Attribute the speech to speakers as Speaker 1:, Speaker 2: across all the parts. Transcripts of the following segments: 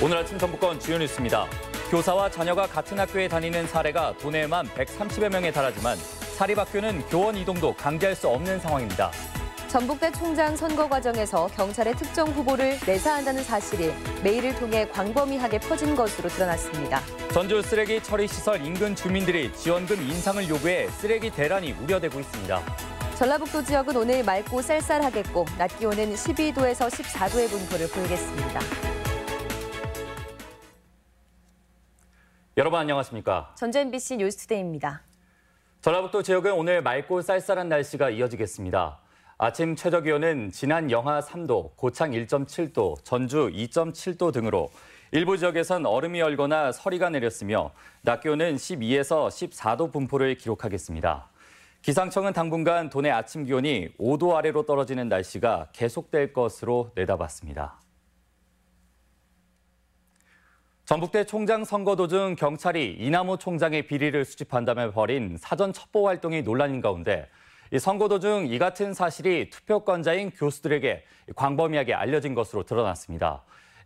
Speaker 1: 오늘 아침 전북권 주요 뉴스입니다. 교사와 자녀가 같은 학교에 다니는 사례가 도내에만 130여 명에 달하지만 사립학교는 교원 이동도 강제할 수 없는 상황입니다.
Speaker 2: 전북대 총장 선거 과정에서 경찰의 특정 후보를 내사한다는 사실이 메일을 통해 광범위하게 퍼진 것으로 드러났습니다.
Speaker 1: 전주 쓰레기 처리 시설 인근 주민들이 지원금 인상을 요구해 쓰레기 대란이 우려되고 있습니다.
Speaker 2: 전라북도 지역은 오늘 맑고 쌀쌀하겠고 낮 기온은 12도에서 14도의 분포를 보이겠습니다.
Speaker 1: 여러분 안녕하십니까?
Speaker 2: 전주 MBC 뉴스투데이입니다. 전라북도
Speaker 1: 지역은 오늘 맑고 쌀쌀한 날씨가 이어지겠습니다. 아침 최저 기온은 진안 영하 3도, 고창 1.7도, 전주 2.7도 등으로 일부 지역에선 얼음이 얼거나 서리가 내렸으며 낮 기온은 12에서 14도 분포를 기록하겠습니다. 기상청은 당분간 도내 아침 기온이 5도 아래로 떨어지는 날씨가 계속될 것으로 내다봤습니다. 전북대 총장 선거 도중 경찰이 이남호 총장의 비리를 수집한다며 벌인 사전 첩보 활동이 논란인 가운데 선거 도중 이 같은 사실이 투표권자인 교수들에게 광범위하게 알려진 것으로 드러났습니다.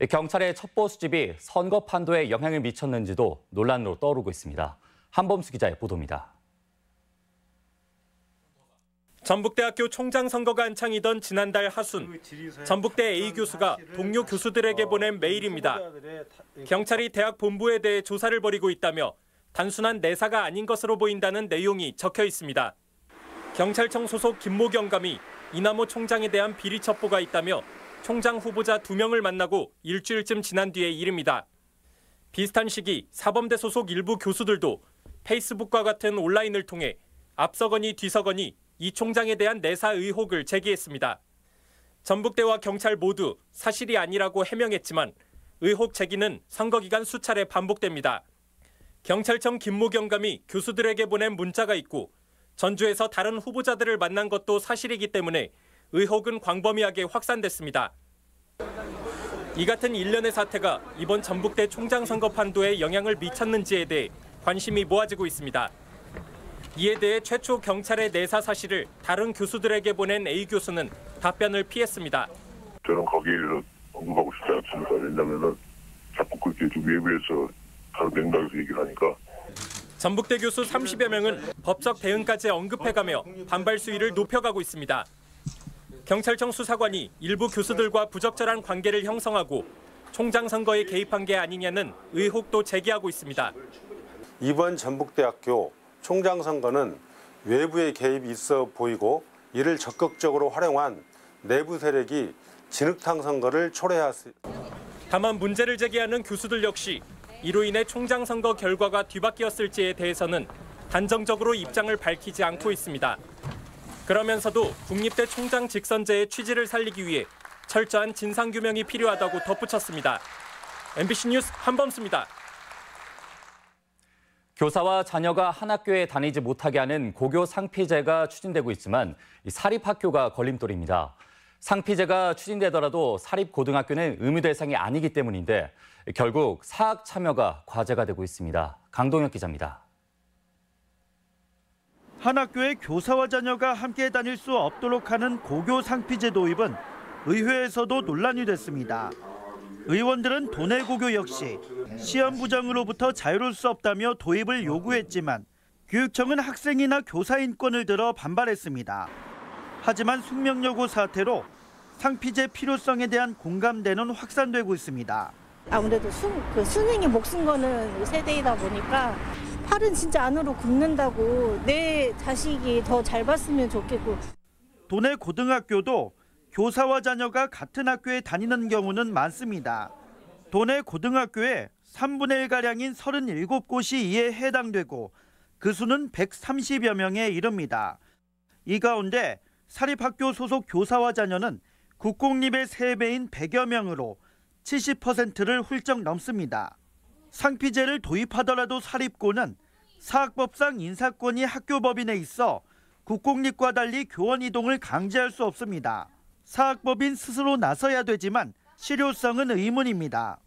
Speaker 1: 경찰의 첩보 수집이 선거 판도에 영향을 미쳤는지도 논란으로 떠오르고 있습니다. 한범수 기자의 보도입니다.
Speaker 3: 전북대학교 총장 선거가 한창이던 지난달 하순, 전북대 A 교수가 동료 교수들에게 보낸 메일입니다. 경찰이 대학 본부에 대해 조사를 벌이고 있다며 단순한 내사가 아닌 것으로 보인다는 내용이 적혀 있습니다. 경찰청 소속 김모 경감이 이남호 총장에 대한 비리 첩보가 있다며 총장 후보자 2명을 만나고 일주일쯤 지난 뒤의 일입니다. 비슷한 시기 사범대 소속 일부 교수들도 페이스북과 같은 온라인을 통해 앞서거니 뒤서거니 이 총장에 대한 내사 의혹을 제기했습니다. 전북대와 경찰 모두 사실이 아니라고 해명했지만 의혹 제기는 선거 기간 수차례 반복됩니다. 경찰청 김모 경감이 교수들에게 보낸 문자가 있고 전주에서 다른 후보자들을 만난 것도 사실이기 때문에 의혹은 광범위하게 확산됐습니다. 이 같은 일련의 사태가 이번 전북대 총장 선거 판도에 영향을 미쳤는지에 대해 관심이 모아지고 있습니다. 이에 대해 최초 경찰의 내사 사실을 다른 교수들에게 보낸 A 교수는 답변을 피했습니다.
Speaker 4: 저는 거기를 언급하고 싶지 않습니다. 왜냐하면 자꾸 그렇게 좀 외부에서 다른 맥락에서 얘기를 하니까.
Speaker 3: 전북대 교수 30여 명은 법적 대응까지 언급해가며 반발 수위를 높여가고 있습니다. 경찰청 수사관이 일부 교수들과 부적절한 관계를 형성하고 총장 선거에 개입한 게 아니냐는 의혹도 제기하고 있습니다.
Speaker 5: 이번 전북대학교 총장 선거는 외부의 개입이 있어 보이고 이를 적극적으로 활용한 내부 세력이 진흙탕 선거를 초래했습니다.
Speaker 3: 다만 문제를 제기하는 교수들 역시 이로 인해 총장 선거 결과가 뒤바뀌었을지에 대해서는 단정적으로 입장을 밝히지 않고 있습니다. 그러면서도 국립대 총장 직선제의 취지를 살리기 위해 철저한 진상규명이 필요하다고 덧붙였습니다. MBC 뉴스 한범수입니다.
Speaker 1: 교사와 자녀가 한 학교에 다니지 못하게 하는 고교 상피제가 추진되고 있지만 사립학교가 걸림돌입니다. 상피제가 추진되더라도 사립고등학교는 의무 대상이 아니기 때문인데 결국 사학 참여가 과제가 되고 있습니다. 강동혁 기자입니다.
Speaker 6: 한 학교에 교사와 자녀가 함께 다닐 수 없도록 하는 고교 상피제 도입은 의회에서도 논란이 됐습니다. 의원들은 도내 고교 역시 시험 부정으로부터 자유로울 수 없다며 도입을 요구했지만 교육청은 학생이나 교사 인권을 들어 반발했습니다. 하지만 숙명여고 사태로 상피제 필요성에 대한 공감대는 확산되고 있습니다.
Speaker 7: 아무래도 수능이 목숨 거는 세대이다 보니까 팔은 진짜 안으로 굽는다고 내 자식이 더 잘 봤으면 좋겠고.
Speaker 6: 도내 고등학교도 교사와 자녀가 같은 학교에 다니는 경우는 많습니다. 도내 고등학교의 3분의 1가량인 37곳이 이에 해당되고 그 수는 130여 명에 이릅니다. 이 가운데 사립학교 소속 교사와 자녀는 국공립의 3배인 100여 명으로 70%를 훌쩍 넘습니다. 상피제를 도입하더라도 사립고는 사학법상 인사권이 학교법인에 있어 국공립과 달리 교원 이동을 강제할 수 없습니다. 사학법인 스스로 나서야 되지만 실효성은 의문입니다.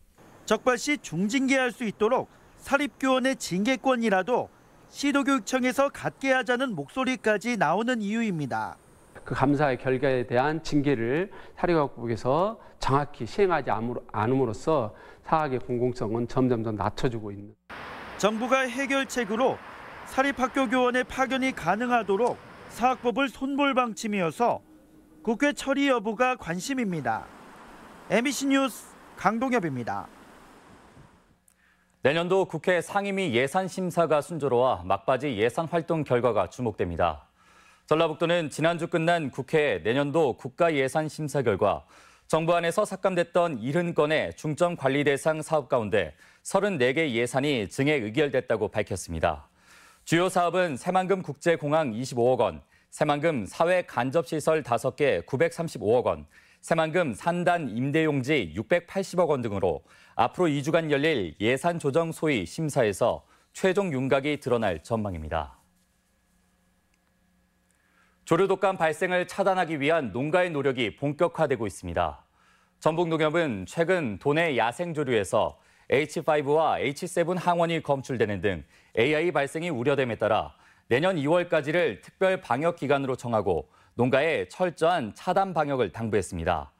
Speaker 6: 적발 시 중징계할 수 있도록 사립교원의 징계권이라도 시도교육청에서 갖게 하자는 목소리까지 나오는 이유입니다.
Speaker 8: 그 감사의 결과에 대한 징계를 사립학교에서 정확히 시행하지 않음으로써 사학의 공공성은 점점 더 낮춰지고 있는.
Speaker 6: 정부가 해결책으로 사립학교 교원의 파견이 가능하도록 사학법을 손볼 방침이어서 국회 처리 여부가 관심입니다. MBC 뉴스 강동엽입니다.
Speaker 1: 내년도 국회 상임위 예산심사가 순조로워 막바지 예산 활동 결과가 주목됩니다. 전라북도는 지난주 끝난 국회 내년도 국가예산심사 결과 정부 안에서 삭감됐던 70건의 중점관리 대상 사업 가운데 34개 예산이 증액 의결됐다고 밝혔습니다. 주요 사업은 새만금 국제공항 25억 원, 새만금 사회간접시설 5개 935억 원, 새만금 산단 임대용지 680억 원 등으로 앞으로 2주간 열릴 예산조정 소위 심사에서 최종 윤곽이 드러날 전망입니다. 조류독감 발생을 차단하기 위한 농가의 노력이 본격화되고 있습니다. 전북농협은 최근 도내 야생조류에서 H5와 H7 항원이 검출되는 등 AI 발생이 우려됨에 따라 내년 2월까지를 특별 방역 기간으로 정하고 농가에 철저한 차단 방역을 당부했습니다.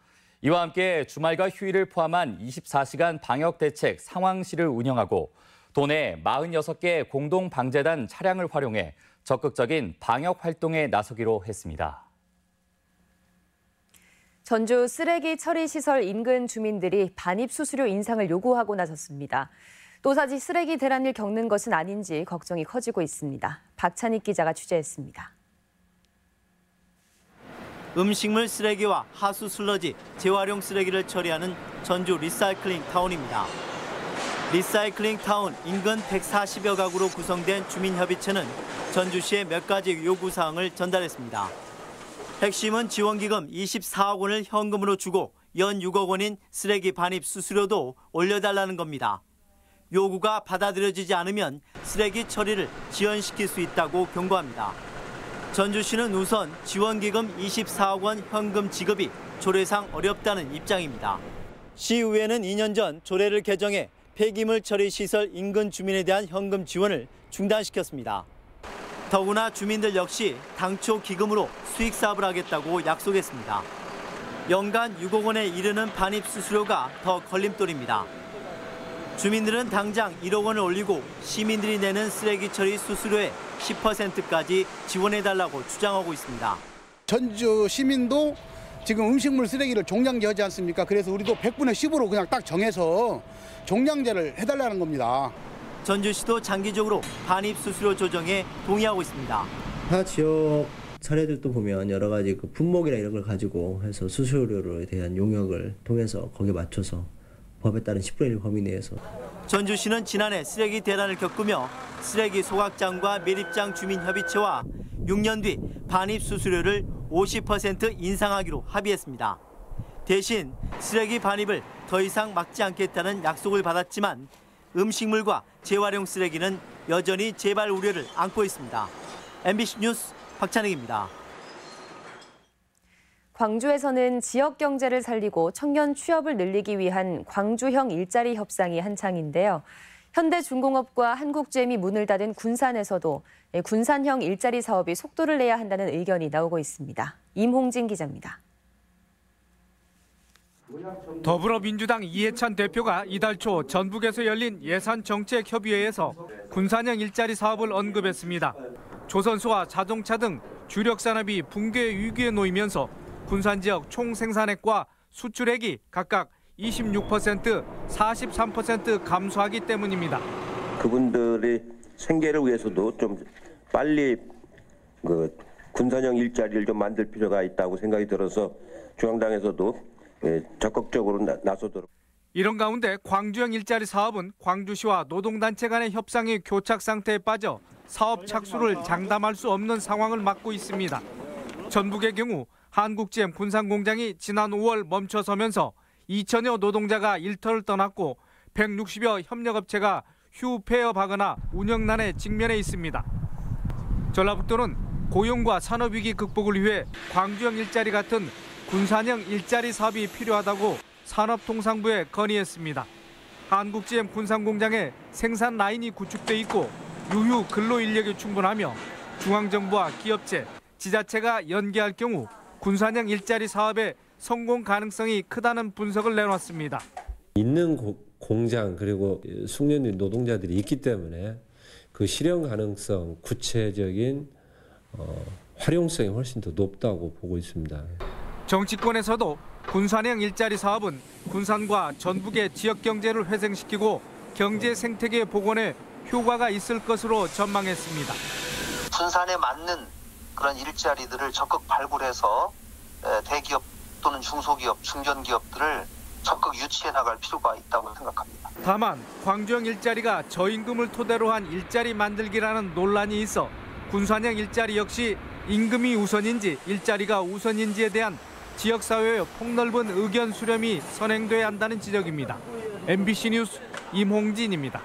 Speaker 1: 이와 함께 주말과 휴일을 포함한 24시간 방역 대책 상황실을 운영하고 도내 46개 공동방재단 차량을 활용해 적극적인 방역 활동에 나서기로 했습니다.
Speaker 2: 전주 쓰레기 처리 시설 인근 주민들이 반입 수수료 인상을 요구하고 나섰습니다. 또다시 쓰레기 대란을 겪는 것은 아닌지 걱정이 커지고 있습니다. 박찬익 기자가 취재했습니다.
Speaker 9: 음식물 쓰레기와 하수 슬러지, 재활용 쓰레기를 처리하는 전주 리사이클링 타운입니다. 리사이클링 타운 인근 140여 가구로 구성된 주민협의체는 전주시에 몇 가지 요구사항을 전달했습니다. 핵심은 지원기금 24억 원을 현금으로 주고 연 6억 원인 쓰레기 반입 수수료도 올려달라는 겁니다. 요구가 받아들여지지 않으면 쓰레기 처리를 지연시킬 수 있다고 경고합니다. 전주시는 우선 지원기금 24억 원 현금 지급이 조례상 어렵다는 입장입니다. 시의회는 2년 전 조례를 개정해 폐기물 처리 시설 인근 주민에 대한 현금 지원을 중단시켰습니다. 더구나 주민들 역시 당초 기금으로 수익 사업을 하겠다고 약속했습니다. 연간 6억 원에 이르는 반입 수수료가 더 걸림돌입니다. 주민들은 당장 1억 원을 올리고 시민들이 내는 쓰레기 처리 수수료의 10%까지 지원해달라고 주장하고 있습니다.
Speaker 10: 전주 시민도 지금 음식물 쓰레기를 종량제 하지 않습니까? 그래서 우리도 100분의 10으로 그냥 딱 정해서 종량제를 해달라는 겁니다.
Speaker 9: 전주시도 장기적으로 반입 수수료 조정에 동의하고 있습니다.
Speaker 11: 타 지역 사례들도 보면 여러 가지 그 품목이나 이런 걸 가지고 해서 수수료에 대한 용역을 통해서 거기에 맞춰서 법에 따른 10분의 1 범위 내에서.
Speaker 9: 전주시는 지난해 쓰레기 대란을 겪으며 쓰레기 소각장과 매립장 주민협의체와 6년 뒤 반입 수수료를 50% 인상하기로 합의했습니다. 대신 쓰레기 반입을 더 이상 막지 않겠다는 약속을 받았지만 음식물과 재활용 쓰레기는 여전히 재발 우려를 안고 있습니다. MBC 뉴스 박찬익입니다.
Speaker 2: 광주에서는 지역 경제를 살리고 청년 취업을 늘리기 위한 광주형 일자리 협상이 한창인데요. 현대중공업과 한국GM이 문을 닫은 군산에서도 군산형 일자리 사업이 속도를 내야 한다는 의견이 나오고 있습니다. 임홍진 기자입니다.
Speaker 12: 더불어민주당 이해찬 대표가 이달 초 전북에서 열린 예산정책협의회에서 군산형 일자리 사업을 언급했습니다. 조선소와 자동차 등 주력 산업이 붕괴 위기에 놓이면서 군산 지역 총 생산액과 수출액이 각각 26%, 43% 감소하기 때문입니다.
Speaker 13: 그분들의 생계를 위해서도 좀 빨리 군산형 일자리를 좀 만들 필요가 있다고 생각이 들어서 중앙당에서도 적극적으로 나서도록.
Speaker 12: 이런 가운데 광주형 일자리 사업은 광주시와 노동단체 간의 협상이 교착 상태에 빠져 사업 착수를 장담할 수 없는 상황을 맞고 있습니다. 전북의 경우 한국GM 군산공장이 지난 5월 멈춰서면서 2천여 노동자가 일터를 떠났고 160여 협력업체가 휴폐업하거나 운영난에 직면해 있습니다. 전라북도는 고용과 산업위기 극복을 위해 광주형 일자리 같은 군산형 일자리 사업이 필요하다고 산업통상부에 건의했습니다. 한국GM 군산공장에 생산 라인이 구축돼 있고 유휴 근로 인력이 충분하며 중앙정부와 기업체, 지자체가 연계할 경우 군산형 일자리 사업의 성공 가능성이 크다는 분석을 내놨습니다.
Speaker 14: 있는 공장 그리고 숙련된 노동자들이 있기 때문에 그 실현 가능성, 구체적인 활용성이 훨씬 더 높다고 보고 있습니다.
Speaker 12: 정치권에서도 군산형 일자리 사업은 군산과 전북의 지역 경제를 회생시키고 경제 생태계 복원에 효과가 있을 것으로 전망했습니다.
Speaker 15: 군산에 맞는 그런 일자리들을 적극 발굴해서 대기업 또는 중소기업, 중견기업들을 적극 유치해 나갈 필요가 있다고 생각합니다.
Speaker 12: 다만 광주형 일자리가 저임금을 토대로 한 일자리 만들기라는 논란이 있어 군산형 일자리 역시 임금이 우선인지 일자리가 우선인지에 대한 지역사회의 폭넓은 의견 수렴이 선행돼야 한다는 지적입니다. MBC 뉴스 임홍진입니다.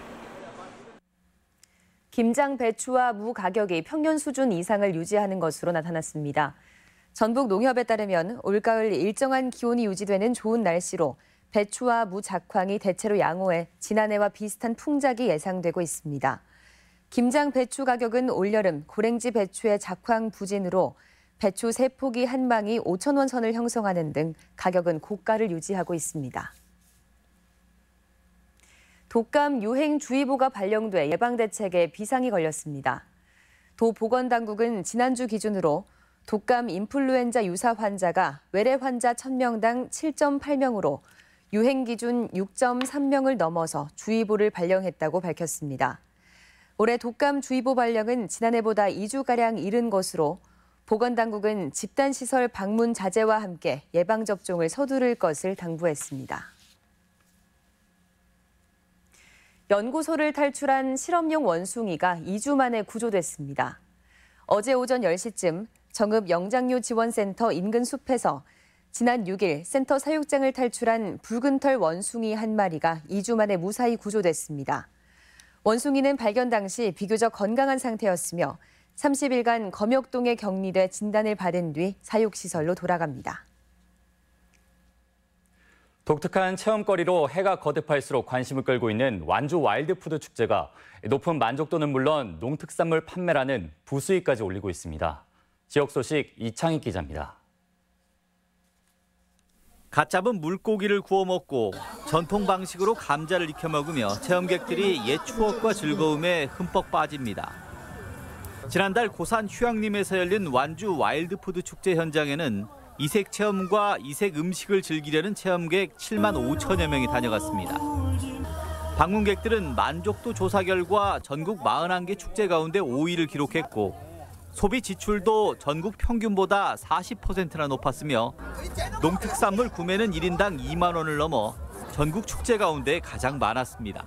Speaker 2: 김장 배추와 무 가격이 평년 수준 이상을 유지하는 것으로 나타났습니다. 전북 농협에 따르면 올가을 일정한 기온이 유지되는 좋은 날씨로 배추와 무 작황이 대체로 양호해 지난해와 비슷한 풍작이 예상되고 있습니다. 김장 배추 가격은 올여름 고랭지 배추의 작황 부진으로 배추 3포기 한 망이 5,000원 선을 형성하는 등 가격은 고가를 유지하고 있습니다. 독감 유행주의보가 발령돼 예방대책에 비상이 걸렸습니다. 도보건당국은 지난주 기준으로 독감 인플루엔자 유사 환자가 외래 환자 1,000명당 7.8명으로 유행 기준 6.3명을 넘어서 주의보를 발령했다고 밝혔습니다. 올해 독감주의보 발령은 지난해보다 2주가량 이른 것으로 보건당국은 집단시설 방문 자제와 함께 예방접종을 서두를 것을 당부했습니다. 연구소를 탈출한 실험용 원숭이가 2주 만에 구조됐습니다. 어제 오전 10시쯤 정읍 영장류 지원센터 인근 숲에서 지난 6일 센터 사육장을 탈출한 붉은 털 원숭이 한 마리가 2주 만에 무사히 구조됐습니다. 원숭이는 발견 당시 비교적 건강한 상태였으며 30일간 검역동에 격리돼 진단을 받은 뒤 사육시설로 돌아갑니다.
Speaker 1: 독특한 체험거리로 해가 거듭할수록 관심을 끌고 있는 완주 와일드푸드 축제가 높은 만족도는 물론 농특산물 판매라는 부수익까지 올리고 있습니다. 지역 소식 이창익 기자입니다.
Speaker 9: 갓 잡은 물고기를 구워 먹고 전통 방식으로 감자를 익혀 먹으며 체험객들이 옛 추억과 즐거움에 흠뻑 빠집니다. 지난달 고산 휴양림에서 열린 완주 와일드푸드 축제 현장에는 이색 체험과 이색 음식을 즐기려는 체험객 7만 5천여 명이 다녀갔습니다. 방문객들은 만족도 조사 결과 전국 41개 축제 가운데 5위를 기록했고 소비 지출도 전국 평균보다 40%나 높았으며 농특산물 구매는 1인당 2만 원을 넘어 전국 축제 가운데 가장 많았습니다.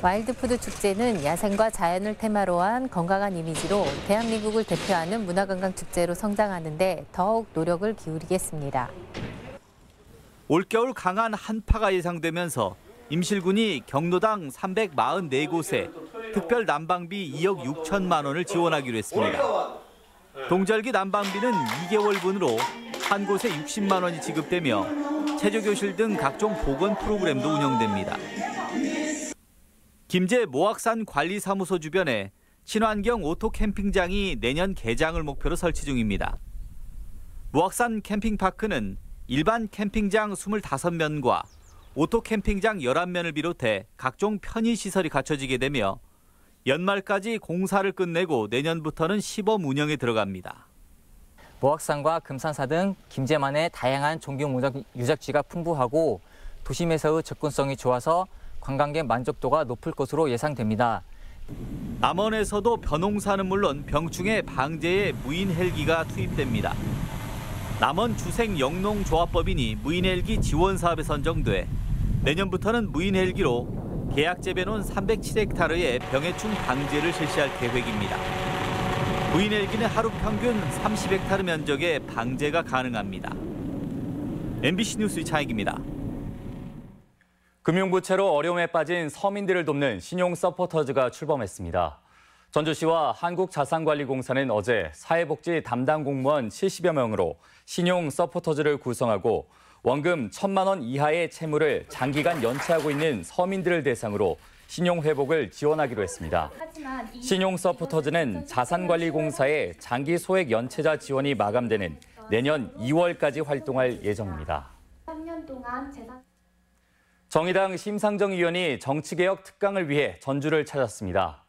Speaker 16: 와일드푸드 축제는 야생과 자연을 테마로 한 건강한 이미지로 대한민국을 대표하는 문화관광축제로 성장하는 데 더욱 노력을 기울이겠습니다.
Speaker 9: 올겨울 강한 한파가 예상되면서 임실군이 경로당 344곳에 특별 난방비 2억 6천만 원을 지원하기로 했습니다. 동절기 난방비는 2개월분으로 한 곳에 60만 원이 지급되며 체조교실 등 각종 보건 프로그램도 운영됩니다. 김제 모악산 관리사무소 주변에 친환경 오토 캠핑장이 내년 개장을 목표로 설치 중입니다. 모악산 캠핑파크는 일반 캠핑장 25면과 오토 캠핑장 11면을 비롯해 각종 편의시설이 갖춰지게 되며 연말까지 공사를 끝내고 내년부터는 시범 운영에 들어갑니다.
Speaker 17: 모악산과 금산사 등 김제만의 다양한 종교 유적지가 풍부하고 도심에서의 접근성이 좋아서 관광객 만족도가 높을 것으로 예상됩니다.
Speaker 9: 남원에서도 벼농사는 물론 병충해 방제에 무인 헬기가 투입됩니다. 남원 주생영농조합법인이 무인 헬기 지원 사업에 선정돼 내년부터는 무인 헬기로 계약 재배논 307헥타르의 병해충 방제를 실시할 계획입니다. 무인 헬기는 하루 평균 30헥타르 면적의 방제가 가능합니다. MBC 뉴스 이창익입니다.
Speaker 1: 금융부채로 어려움에 빠진 서민들을 돕는 신용 서포터즈가 출범했습니다. 전주시와 한국자산관리공사는 어제 사회복지 담당 공무원 70여 명으로 신용 서포터즈를 구성하고 원금 1,000만 원 이하의 채무를 장기간 연체하고 있는 서민들을 대상으로 신용 회복을 지원하기로 했습니다. 신용 서포터즈는 자산관리공사의 장기 소액 연체자 지원이 마감되는 내년 2월까지 활동할 예정입니다. 정의당 심상정 의원이 정치개혁 특강을 위해 전주를 찾았습니다.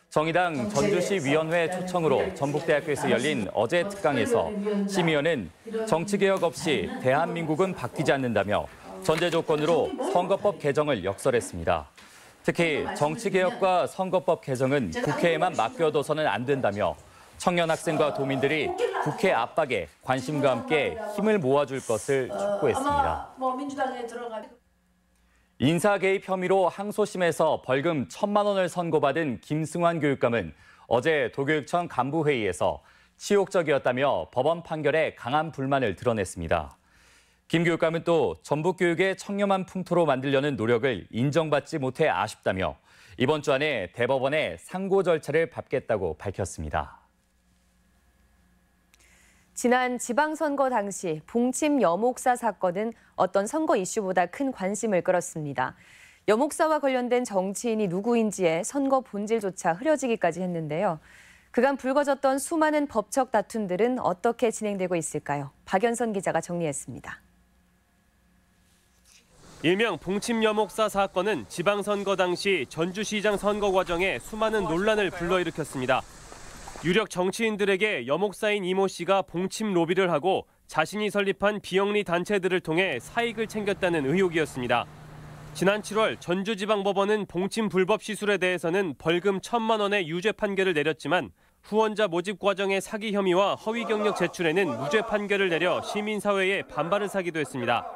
Speaker 1: 정의당 전주시 위원회 초청으로 전북대학교에서 열린 어제 특강에서 심 의원은 정치개혁 없이 대한민국은 바뀌지 않는다며 전제 조건으로 선거법 개정을 역설했습니다. 특히 정치개혁과 선거법 개정은 국회에만 맡겨둬서는 안 된다며 청년 학생과 도민들이 국회 압박에 관심과 함께 힘을 모아줄 것을 촉구했습니다. 인사 개입 혐의로 항소심에서 벌금 1,000만 원을 선고받은 김승환 교육감은 어제 도교육청 간부회의에서 치욕적이었다며 법원 판결에 강한 불만을 드러냈습니다. 김 교육감은 또 전북교육의 청렴한 풍토로 만들려는 노력을 인정받지 못해 아쉽다며 이번 주 안에 대법원에 상고 절차를 밟겠다고 밝혔습니다.
Speaker 2: 지난 지방선거 당시 봉침 여목사 사건은 어떤 선거 이슈보다 큰 관심을 끌었습니다. 여목사와 관련된 정치인이 누구인지에 선거 본질조차 흐려지기까지 했는데요. 그간 불거졌던 수많은 법적 다툼들은 어떻게 진행되고 있을까요? 박연선 기자가 정리했습니다.
Speaker 18: 일명 봉침 여목사 사건은 지방선거 당시 전주시장 선거 과정에 수많은 논란을 불러일으켰습니다. 유력 정치인들에게 여목사인 이모 씨가 봉침 로비를 하고 자신이 설립한 비영리 단체들을 통해 사익을 챙겼다는 의혹이었습니다. 지난 7월 전주지방법원은 봉침 불법 시술에 대해서는 벌금 1,000만 원의 유죄 판결을 내렸지만 후원자 모집 과정의 사기 혐의와 허위 경력 제출에는 무죄 판결을 내려 시민사회에 반발을 사기도 했습니다.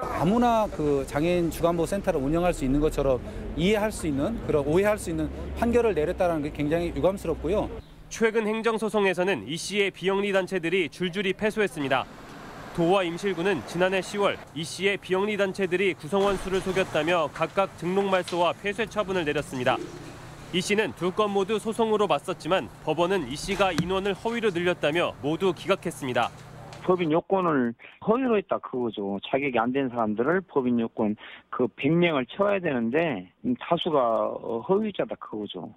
Speaker 19: 아무나 그 장애인 주간보호 센터를 운영할 수 있는 것처럼 이해할 수 있는 그런 오해할 수 있는 판결을 내렸다는 게 굉장히 유감스럽고요.
Speaker 18: 최근 행정소송에서는 이 씨의 비영리 단체들이 줄줄이 패소했습니다. 도와 임실구는 지난해 10월 이 씨의 비영리 단체들이 구성원 수를 속였다며 각각 등록 말소와 폐쇄 처분을 내렸습니다. 이 씨는 두 건 모두 소송으로 맞섰지만 법원은 이 씨가 인원을 허위로 늘렸다며 모두 기각했습니다.
Speaker 20: 법인 요건을 허위로 했다 그거죠. 자격이 안 된 사람들을 법인 요건 그 100명을 채워야 되는데 다수가 허위자다 그거죠.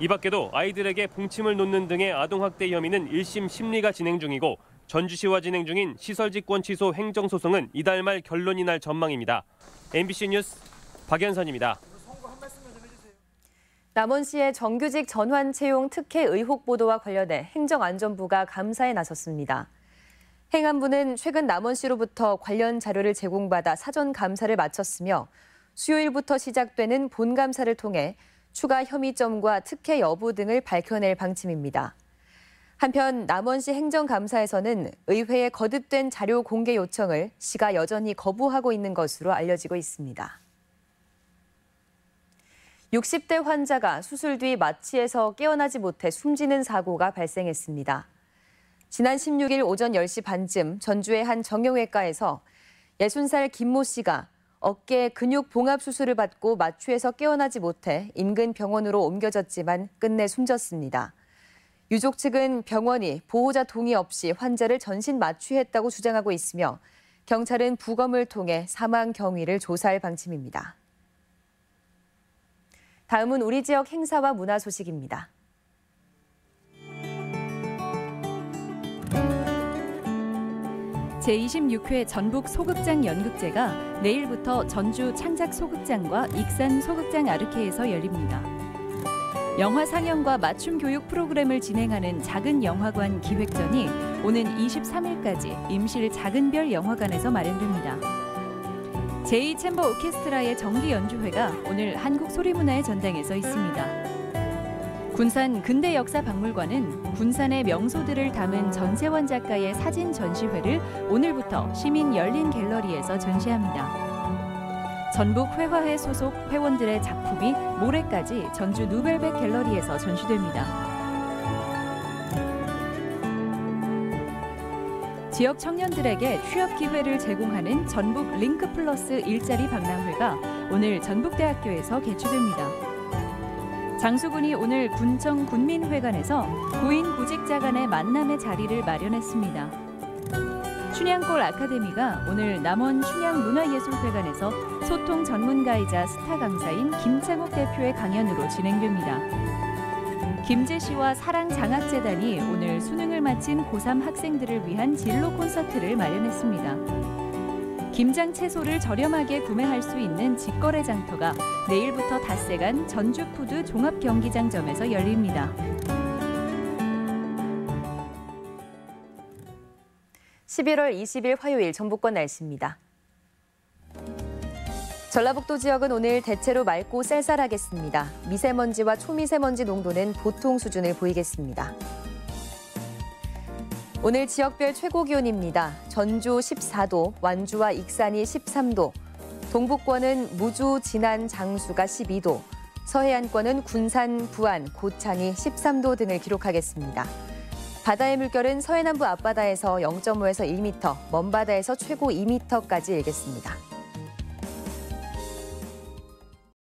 Speaker 18: 이 밖에도 아이들에게 봉침을 놓는 등의 아동학대 혐의는 1심 심리가 진행 중이고 전주시와 진행 중인 시설직권 취소 행정소송은 이달 말 결론이 날 전망입니다. MBC 뉴스 박연선입니다.
Speaker 2: 남원시의 정규직 전환 채용 특혜 의혹 보도와 관련해 행정안전부가 감사에 나섰습니다. 행안부는 최근 남원시로부터 관련 자료를 제공받아 사전 감사를 마쳤으며 수요일부터 시작되는 본감사를 통해 추가 혐의점과 특혜 여부 등을 밝혀낼 방침입니다. 한편 남원시 행정감사에서는 의회에 거듭된 자료 공개 요청을 시가 여전히 거부하고 있는 것으로 알려지고 있습니다. 60대 환자가 수술 뒤 마취에서 깨어나지 못해 숨지는 사고가 발생했습니다. 지난 16일 오전 10시 반쯤 전주의 한 정형외과에서 60살 김모 씨가 어깨 근육 봉합 수술을 받고 마취에서 깨어나지 못해 인근 병원으로 옮겨졌지만 끝내 숨졌습니다. 유족 측은 병원이 보호자 동의 없이 환자를 전신 마취했다고 주장하고 있으며 경찰은 부검을 통해 사망 경위를 조사할 방침입니다. 다음은 우리 지역 행사와 문화 소식입니다.
Speaker 21: 제26회 전북 소극장 연극제가 내일부터 전주 창작 소극장과 익산 소극장 아르케에서 열립니다. 영화 상영과 맞춤 교육 프로그램을 진행하는 작은 영화관 기획전이 오는 23일까지 임실 작은별 영화관에서 마련됩니다. 제2챔버 오케스트라의 정기 연주회가 오늘 한국소리문화의 전당에서 있습니다. 군산 근대역사박물관은 군산의 명소들을 담은 전세원 작가의 사진 전시회를 오늘부터 시민 열린 갤러리에서 전시합니다. 전북 회화회 소속 회원들의 작품이 모레까지 전주 누벨백 갤러리에서 전시됩니다. 지역 청년들에게 취업 기회를 제공하는 전북 링크플러스 일자리 박람회가 오늘 전북대학교에서 개최됩니다. 장수군이 오늘 군청 군민회관에서 구인 구직자 간의 만남의 자리를 마련했습니다. 춘향골 아카데미가 오늘 남원 춘향문화예술회관에서 소통 전문가이자 스타 강사인 김창욱 대표의 강연으로 진행됩니다. 김제시와 사랑장학재단이 오늘 수능을 마친 고3 학생들을 위한 진로 콘서트를 마련했습니다. 김장 채소를 저렴하게 구매할 수 있는 직거래 장터가 내일부터 닷새간 전주푸드 종합경기장점에서 열립니다.
Speaker 2: 11월 20일 화요일 전북권 날씨입니다. 전라북도 지역은 오늘 대체로 맑고 쌀쌀하겠습니다. 미세먼지와 초미세먼지 농도는 보통 수준을 보이겠습니다. 오늘 지역별 최고 기온입니다. 전주 14도, 완주와 익산이 13도, 동북권은 무주, 진안, 장수가 12도, 서해안권은 군산, 부안, 고창이 13도 등을 기록하겠습니다. 바다의 물결은 서해남부 앞바다에서 0.5에서 1m, 먼바다에서 최고 2m까지 일겠습니다.